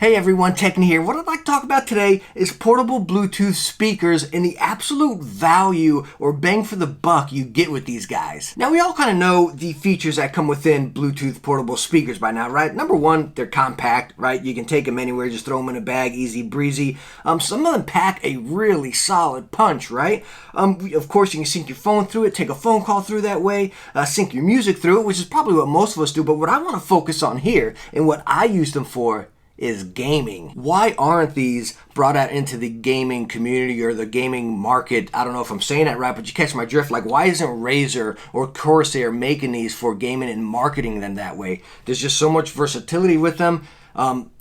Hey everyone, Techni here. What I'd like to talk about today is portable Bluetooth speakers and the absolute value or bang for the buck you get with these guys. Now we all kind of know the features that come within Bluetooth portable speakers by now, right? Number one, they're compact, right? You can take them anywhere, just throw them in a bag, easy breezy. Some of them pack a really solid punch, right? Of course, you can sync your phone through it, take a phone call through that way, sync your music through it, which is probably what most of us do. But what I want to focus on here and what I use them for is gaming. Why aren't these brought out into the gaming community or the gaming market? I don't know if I'm saying that right, but you catch my drift. Like, why isn't Razer or Corsair making these for gaming and marketing them that way? There's just so much versatility with them.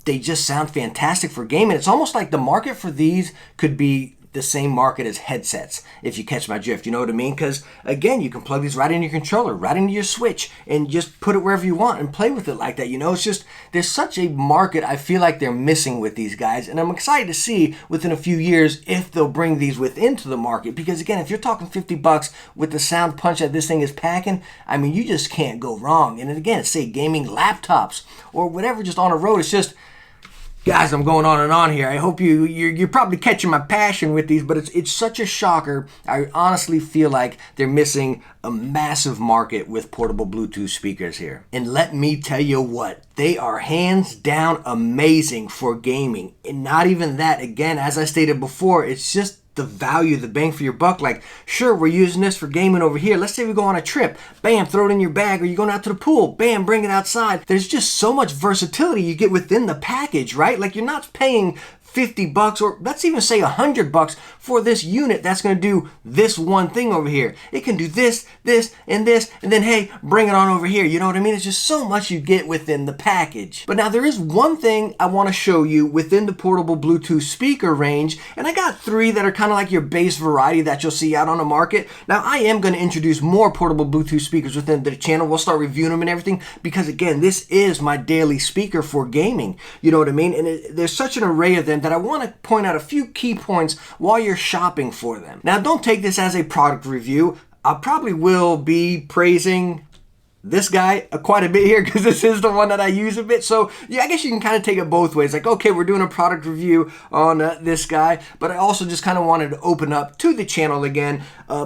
They just sound fantastic for gaming. It's almost like the market for these could be the same market as headsets, if you catch my drift. You know what I mean? Because again, you can plug these right into your controller, right into your Switch, and just put it wherever you want and play with it like that. You know, it's just, there's such a market I feel like they're missing with these guys, and I'm excited to see within a few years if they'll bring these into the market. Because again, if you're talking $50 with the sound punch that this thing is packing, I mean, you just can't go wrong. And again, say gaming laptops or whatever, just on the road, it's just, guys, I'm going on and on here. I hope you're probably catching my passion with these, but it's such a shocker. I honestly feel like they're missing a massive market with portable Bluetooth speakers here. And let me tell you what, they are hands down amazing for gaming. And not even that, again, as I stated before, it's just the value, the bang for your buck. Like, sure, we're using this for gaming over here. Let's say we go on a trip, bam, throw it in your bag, or you're going out to the pool, bam, bring it outside. There's just so much versatility you get within the package, right? Like, you're not paying $50 or let's even say $100 for this unit that's going to do this one thing over here. It can do this, this, and this, and then hey, bring it on over here. You know what I mean? It's just so much you get within the package. But now there is one thing I want to show you within the portable Bluetooth speaker range, and I got three that are kind of like your base variety that you'll see out on the market. Now I am going to introduce more portable Bluetooth speakers within the channel. We'll start reviewing them and everything because again, this is my daily speaker for gaming. You know what I mean? And there's such an array of them that I want to point out a few key points while you're shopping for them. Now, don't take this as a product review. I probably will be praising this guy quite a bit here because this is the one that I use a bit. So yeah, I guess you can kind of take it both ways. Like, okay, we're doing a product review on this guy, but I also just kind of wanted to open up to the channel again,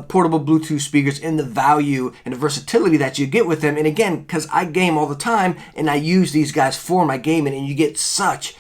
portable Bluetooth speakers and the value and the versatility that you get with them. And again, because I game all the time and I use these guys for my gaming, and you get such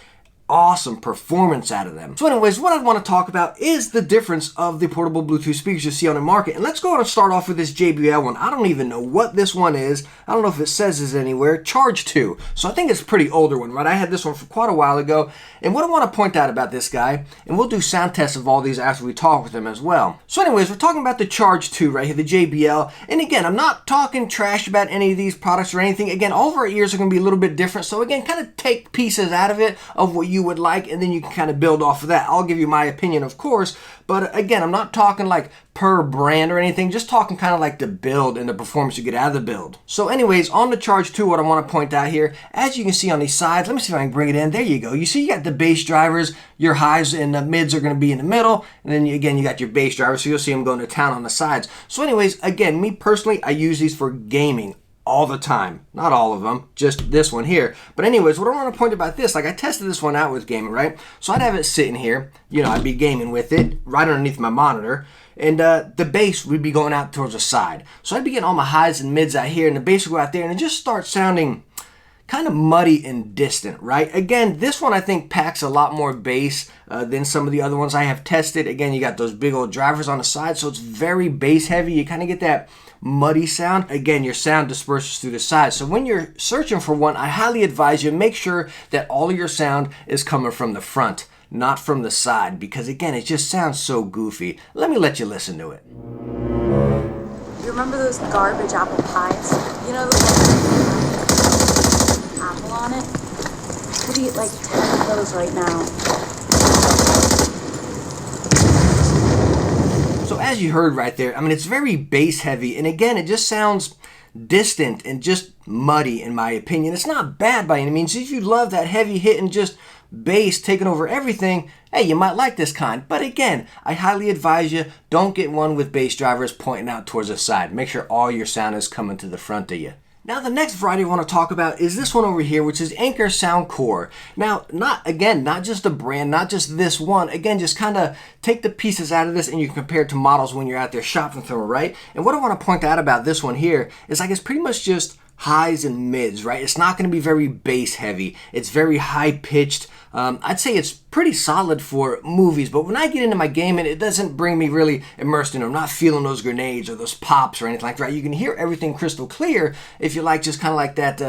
awesome performance out of them. So anyways, what I want to talk about is the difference of the portable Bluetooth speakers you see on the market. And let's go ahead and start off with this JBL one. I don't even know what this one is. I don't know if it says this anywhere. Charge 2. So I think it's a pretty older one, right? I had this one for quite a while ago. And what I want to point out about this guy, and we'll do sound tests of all these after we talk with them as well. So anyways, we're talking about the Charge 2 right here, the JBL. And again, I'm not talking trash about any of these products or anything. Again, all of our ears are going to be a little bit different. So again, kind of take pieces out of it of what you would like, and then you can kind of build off of that. I'll give you my opinion, of course, but again, I'm not talking like per brand or anything, just talking kind of like the build and the performance you get out of the build. So anyways, on the Charge 2, what I want to point out here, as you can see on these sides, let me see if I can bring it in. There you go. You see you got the bass drivers, your highs and the mids are going to be in the middle, and then again, you got your bass drivers, so you'll see them going to town on the sides. So anyways, again, me personally, I use these for gaming all the time. Not all of them, just this one here. But anyways, what I want to point about this, like I tested this one out with gaming, right? So I'd have it sitting here, you know, I'd be gaming with it right underneath my monitor, and the bass would be going out towards the side. So I'd be getting all my highs and mids out here, and the bass would go out there, and it just starts sounding kind of muddy and distant, right? Again, this one I think packs a lot more bass than some of the other ones I have tested. Again, you got those big old drivers on the side, so it's very bass heavy. You kind of get that muddy sound. Again, your sound disperses through the sides. So when you're searching for one, I highly advise you make sure that all of your sound is coming from the front, not from the side, because again, it just sounds so goofy. Let me let you listen to it. You remember those garbage apple pies? You know, those apple on it? Could eat like 10 of those right now. So as you heard right there, I mean, it's very bass heavy. And again, it just sounds distant and just muddy in my opinion. It's not bad by any means. If you love that heavy hit and just bass taking over everything, hey, you might like this kind. But again, I highly advise you, don't get one with bass drivers pointing out towards the side. Make sure all your sound is coming to the front of you. Now the next variety I want to talk about is this one over here, which is Anker Soundcore. Now, not just a brand, not just this one. Again, just kind of take the pieces out of this and you can compare it to models when you're out there shopping for them, right? And what I want to point out about this one here is like it's pretty much just highs and mids, right? It's not going to be very bass heavy. It's very high pitched. I'd say it's pretty solid for movies, but when I get into my gaming, it doesn't bring me really immersed in it. I'm not feeling those grenades or those pops or anything like that. You can hear everything crystal clear if you like just kind of like that,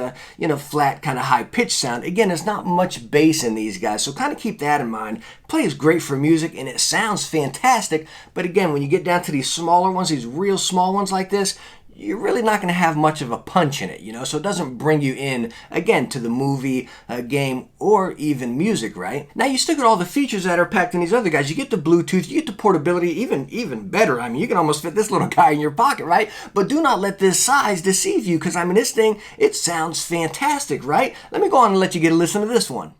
flat kind of high pitched sound. Again, there's not much bass in these guys, so kind of keep that in mind. Plays great for music and it sounds fantastic, but again, when you get down to these smaller ones, these real small ones like this, you're really not going to have much of a punch in it, so it doesn't bring you in, again, to the movie, game, or even music, right? Now, you still get all the features that are packed in these other guys. You get the Bluetooth, you get the portability, even better. I mean, you can almost fit this little guy in your pocket, right? But do not let this size deceive you, because, I mean, this thing, it sounds fantastic, right? Let me go on and let you get a listen to this one.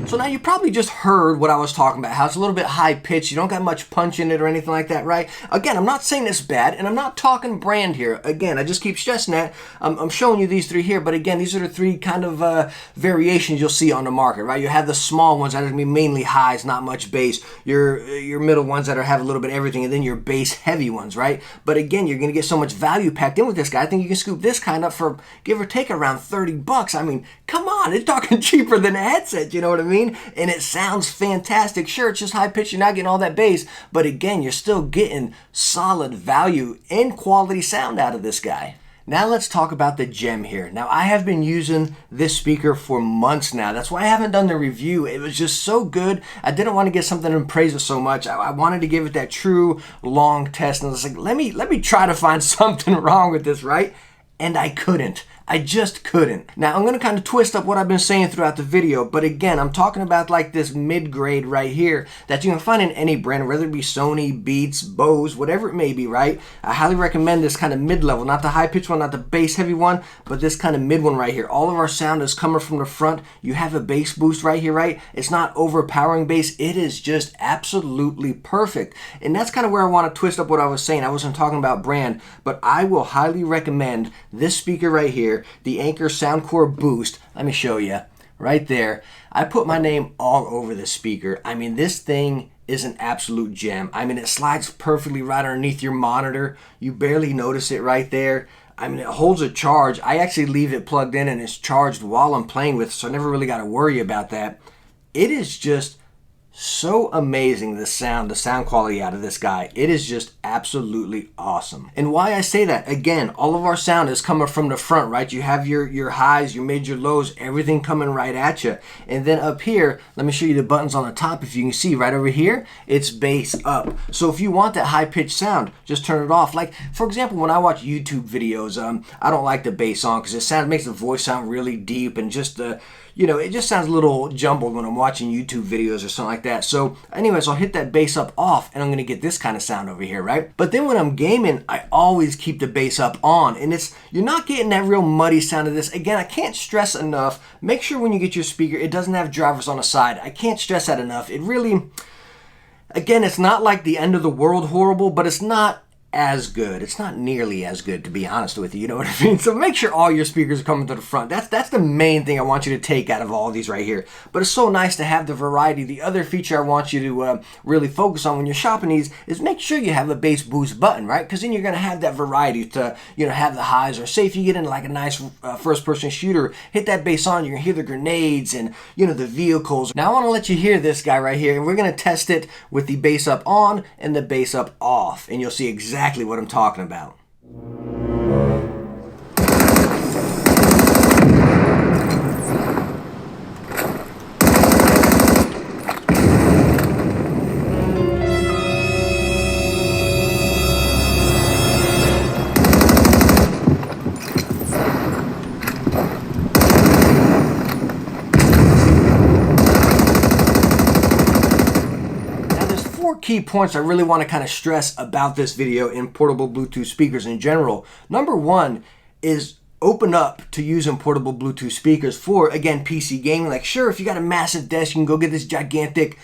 So now you probably just heard what I was talking about, how it's a little bit high pitched, you don't got much punch in it or anything like that, right? Again, I'm not saying it's bad, and I'm not talking brand here. Again, I just keep stressing that. I'm showing you these three here, but again, these are the three kind of variations you'll see on the market, right? You have the small ones that are going to be mainly highs, not much bass, your middle ones that have a little bit of everything, and then your bass heavy ones, right? But again, you're going to get so much value packed in with this guy. I think you can scoop this kind up for, give or take, around 30 bucks. I mean, come on, it's talking cheaper than a headset, you know what I mean? And it sounds fantastic. Sure, it's just high pitch, you're not getting all that bass, but again, you're still getting solid value and quality sound out of this guy. Now let's talk about the gem here. Now I have been using this speaker for months now. That's why I haven't done the review. It was just so good. I didn't want to get something and praise it so much. I wanted to give it that true long test. And I was like, let me try to find something wrong with this, right? And I couldn't. I just couldn't. Now, I'm going to kind of twist up what I've been saying throughout the video, but again, I'm talking about like this mid-grade right here that you can find in any brand, whether it be Sony, Beats, Bose, whatever it may be, right? I highly recommend this kind of mid-level, not the high-pitched one, not the bass-heavy one, but this kind of mid one right here. All of our sound is coming from the front. You have a bass boost right here, right? It's not overpowering bass. It is just absolutely perfect. And that's kind of where I want to twist up what I was saying. I wasn't talking about brand, but I will highly recommend this speaker right here, the Anker Soundcore Boost. Let me show you right there. I put my name all over this speaker. I mean, this thing is an absolute gem. I mean, it slides perfectly right underneath your monitor. You barely notice it right there. I mean, it holds a charge. I actually leave it plugged in and it's charged while I'm playing with it, so I never really got to worry about that. It is just so amazing, the sound quality out of this guy. It is just absolutely awesome. And why I say that, again, all of our sound is coming from the front, right? You have your highs, your mids, your lows, everything coming right at you. And then up here, let me show you the buttons on the top. If you can see right over here, it's bass up. So if you want that high-pitched sound, just turn it off. Like, for example, when I watch YouTube videos, I don't like the bass on because it makes the voice sound really deep and just it just sounds a little jumbled when I'm watching YouTube videos or something like that. So anyways, I'll hit that bass up off and I'm going to get this kind of sound over here, right? But then when I'm gaming, I always keep the bass up on, and you're not getting that real muddy sound of this. Again, I can't stress enough, make sure when you get your speaker, it doesn't have drivers on the side. I can't stress that enough. It really, again, it's not like the end of the world horrible, but it's not as good. It's not nearly as good, to be honest with you. You know what I mean? So make sure all your speakers are coming to the front. That's the main thing I want you to take out of all these right here. But it's so nice to have the variety. The other feature I want you to really focus on when you're shopping these is make sure you have a bass boost button, right? Because then you're going to have that variety to have the highs, or say if you get into like a nice first-person shooter, hit that bass on, you're going to hear the grenades and the vehicles. Now I want to let you hear this guy right here, and we're going to test it with the bass up on and the bass up off, and you'll see exactly what I'm talking about. key points I really want to kind of stress about this video in portable Bluetooth speakers in general. Number one is open up to using portable Bluetooth speakers for, again, PC gaming. Like, sure, if you got a massive desk, you can go get this gigantic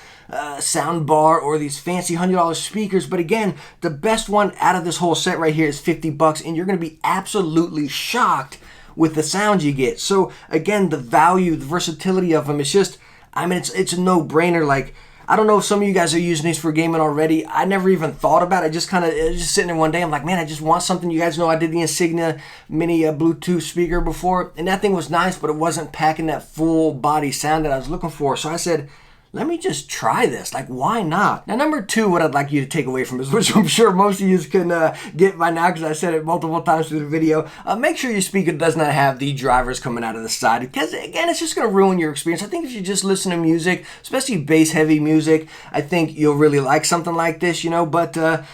sound bar or these fancy $100 speakers. But again, the best one out of this whole set right here is $50, and you're going to be absolutely shocked with the sound you get. So again, the value, the versatility of them, it's just, I mean, it's a no-brainer. Like, I don't know if some of you guys are using these for gaming already. I never even thought about it. I just kind of just sitting there one day. I'm like, man, I just want something. You guys know I did the Insignia Mini Bluetooth speaker before, and that thing was nice, but it wasn't packing that full body sound that I was looking for. So I said, let me just try this. Like, why not? Now, number two, what I'd like you to take away from this, which I'm sure most of you can get by now because I said it multiple times through the video, make sure your speaker does not have the drivers coming out of the side, because, again, it's just going to ruin your experience. I think if you just listen to music, especially bass-heavy music, I think you'll really like something like this, you know, but I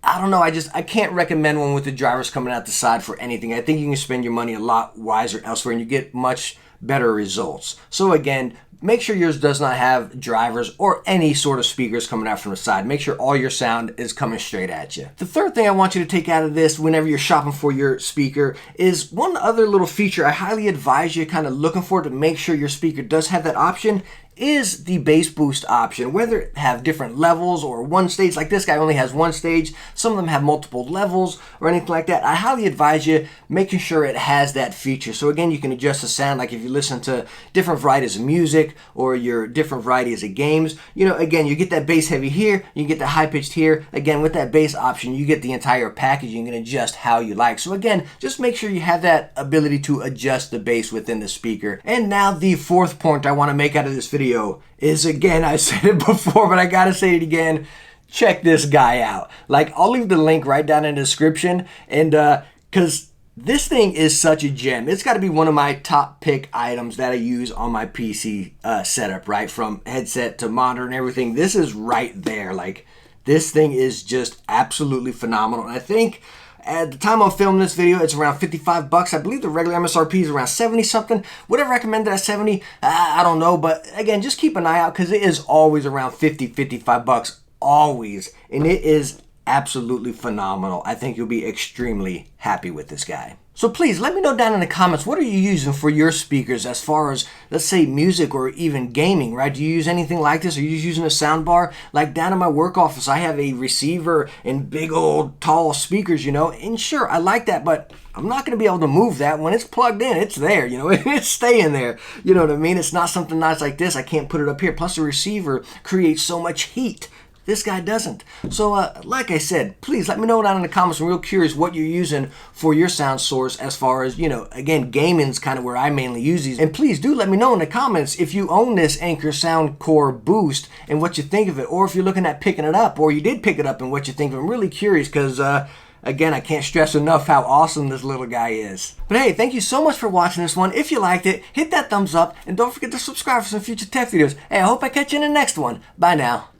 don't know, I can't recommend one with the drivers coming out the side for anything. I think you can spend your money a lot wiser elsewhere and you get much better results. So again, make sure yours does not have drivers or any sort of speakers coming out from the side. Make sure all your sound is coming straight at you. The third thing I want you to take out of this whenever you're shopping for your speaker is one other little feature I highly advise you kind of looking for to make sure your speaker does have that option is the bass boost option. Whether it have different levels or one stage, like this guy only has one stage, some of them have multiple levels or anything like that, I highly advise you making sure it has that feature. So again, you can adjust the sound, like if you listen to different varieties of music or your different varieties of games, you know, again, you get that bass heavy here, you get the high pitched here. Again, with that bass option, you get the entire package. You can adjust how you like. So again, just make sure you have that ability to adjust the bass within the speaker. And now the fourth point I want to make out of this video is, again, I said it before, but I gotta say it again, check this guy out. Like, I'll leave the link right down in the description, and because this thing is such a gem. It's got to be one of my top pick items that I use on my PC setup, right? From headset to monitor and everything. This is right there. Like, this thing is just absolutely phenomenal. And I think at the time I'm filming this video, it's around $55. I believe the regular MSRP is around 70 something. Would I recommend it at 70? I don't know. But again, just keep an eye out because it is always around 50, $55. Always. And it is absolutely phenomenal. I think you'll be extremely happy with this guy. So please let me know down in the comments, what are you using for your speakers as far as, let's say, music or even gaming, right? Do you use anything like this? Are you using a sound bar? Like down in my work office, I have a receiver and big old tall speakers, you know, and sure, I like that, but I'm not going to be able to move that. When it's plugged in, it's there, you know, it's staying there. You know what I mean? It's not something nice like this. I can't put it up here. Plus the receiver creates so much heat. This guy doesn't. So like I said, please let me know down in the comments. I'm real curious what you're using for your sound source as far as, you know, again, gaming's kind of where I mainly use these. And please do let me know in the comments if you own this Anker Soundcore Boost and what you think of it, or if you're looking at picking it up, or you did pick it up and what you think of it. I'm really curious because, again, I can't stress enough how awesome this little guy is. But hey, thank you so much for watching this one. If you liked it, hit that thumbs up, and don't forget to subscribe for some future tech videos. Hey, I hope I catch you in the next one. Bye now.